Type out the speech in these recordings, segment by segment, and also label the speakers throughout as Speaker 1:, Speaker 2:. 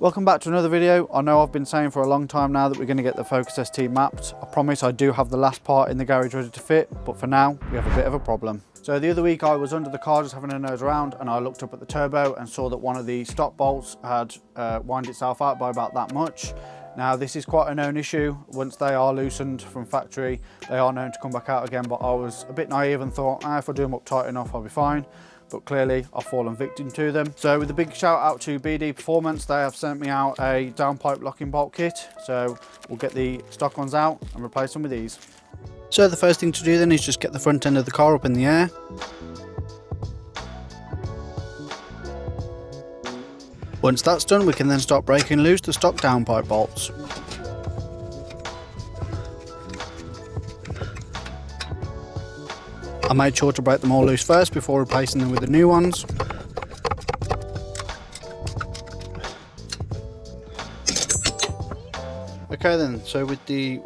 Speaker 1: Welcome back to another video. I know I've been saying for a long time now that we're going to get the Focus ST mapped. I promise I do have the last part in the garage ready to fit, but for now we have a bit of a problem. So the other week I was under the car just having a nose around and I looked up at the turbo and saw that one of the stop bolts had wound itself out by about that much. Now this is quite a known issue. Once they are loosened from factory, they are known to come back out again, but I was a bit naive and thought, if I do them up tight enough, I'll be fine. But clearly I've fallen victim to them. So with a big shout out to BD Performance, they have sent me out a downpipe locking bolt kit. So we'll get the stock ones out and replace them with these. So the first thing to do then is just get the front end of the car up in the air. Once that's done, we can then start breaking loose the stock downpipe bolts. I made sure to break them all loose first before replacing them with the new ones. Okay then, so with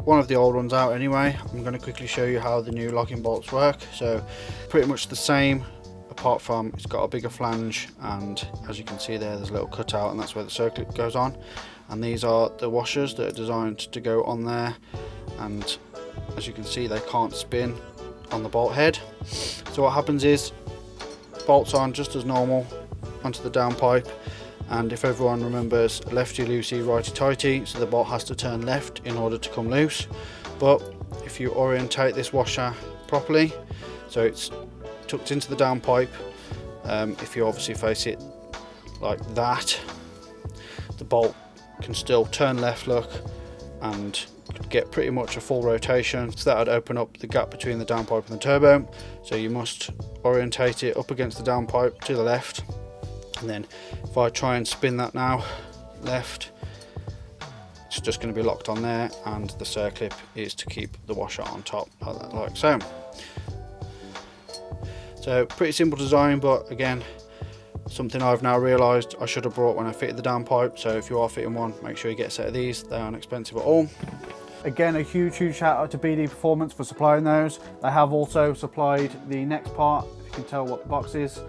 Speaker 1: one of the old ones out anyway, I'm going to quickly show you how the new locking bolts work. So pretty much the same, apart from it's got a bigger flange, and as you can see there's a little cutout, and that's where the circlip goes on. And these are the washers that are designed to go on there, and as you can see they can't spin on the bolt head. So what happens is bolts on just as normal onto the downpipe, and if everyone remembers, lefty loosey righty tighty, so the bolt has to turn left in order to come loose. But if you orientate this washer properly, so it's tucked into the downpipe, if you obviously face it like that, the bolt can still turn left, look, and get pretty much a full rotation, so that would open up the gap between the downpipe and the turbo. So you must orientate it up against the downpipe to the left, and then if I try and spin that now left, it's just going to be locked on there, and the circlip is to keep the washer on top like so. So pretty simple design, but again something I've now realised I should have brought when I fitted the downpipe. So if you are fitting one, make sure you get a set of these, they aren't expensive at all. Again, a huge shout out to BD Performance for supplying those. They have also supplied the next part, if you can tell what the box is,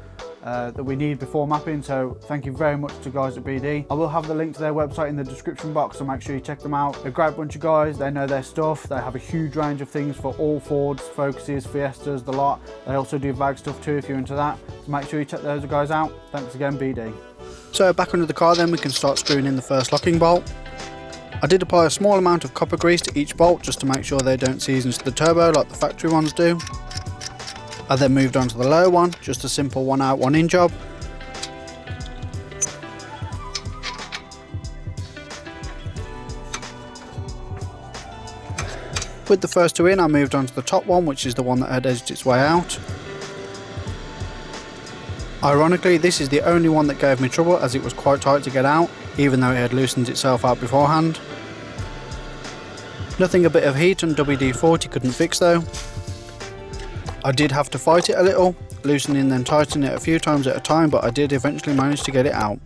Speaker 1: that we need before mapping, so thank you very much to guys at BD. I will have the link to their website in the description box, so make sure you check them out. They're a great bunch of guys, they know their stuff, they have a huge range of things for all Fords, Focuses, Fiestas, the lot. They also do VAG stuff too if you're into that, so make sure you check those guys out. Thanks again, BD. So back under the car then, we can start screwing in the first locking bolt. I did apply a small amount of copper grease to each bolt just to make sure they don't seize into the turbo like the factory ones do. I then moved on to the lower one, just a simple 1 out 1 in job. With the first two in, I moved on to the top one, which is the one that had edged its way out. Ironically, this is the only one that gave me trouble, as it was quite tight to get out, even though it had loosened itself out beforehand. Nothing a bit of heat and WD-40 couldn't fix though. I did have to fight it a little, loosening then tightening it a few times at a time, but I did eventually manage to get it out.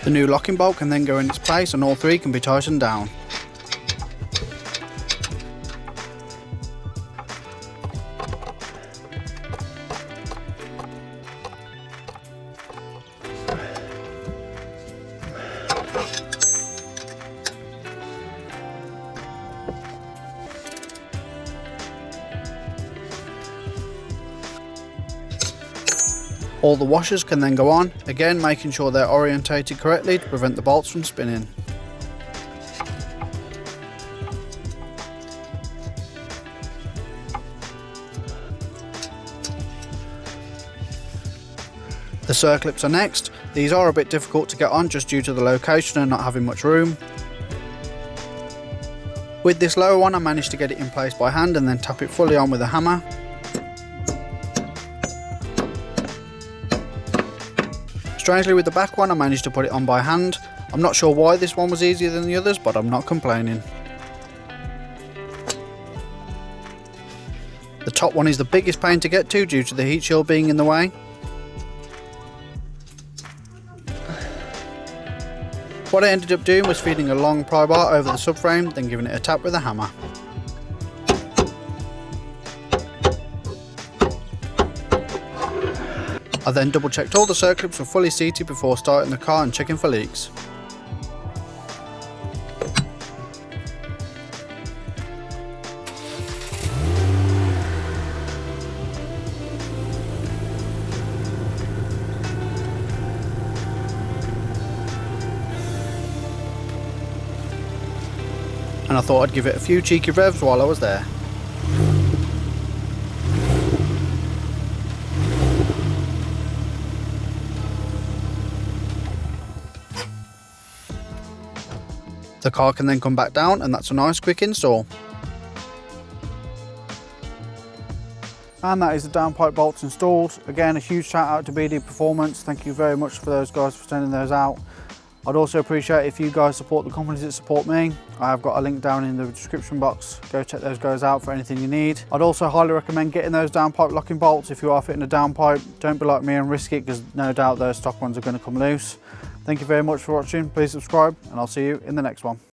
Speaker 1: The new locking bolt can then go in its place and all three can be tightened down. All the washers can then go on, again making sure they're orientated correctly to prevent the bolts from spinning. The circlips are next. These are a bit difficult to get on just due to the location and not having much room. With this lower one I managed to get it in place by hand and then tap it fully on with a hammer. Strangely with the back one I managed to put it on by hand. I'm not sure why this one was easier than the others, but I'm not complaining. The top one is the biggest pain to get to due to the heat shield being in the way. What I ended up doing was feeding a long pry bar over the subframe, then giving it a tap with a hammer. I then double checked all the circlips were fully seated before starting the car and checking for leaks. And I thought I'd give it a few cheeky revs while I was there. The car can then come back down, and that's a nice quick install. And that is the downpipe bolts installed. Again, a huge shout out to BD Performance. Thank you very much for those guys for sending those out. I'd also appreciate if you guys support the companies that support me. I have got a link down in the description box. Go check those guys out for anything you need. I'd also highly recommend getting those downpipe locking bolts if you are fitting a downpipe. Don't be like me and risk it, because no doubt those stock ones are going to come loose. Thank you very much for watching. Please subscribe, and I'll see you in the next one.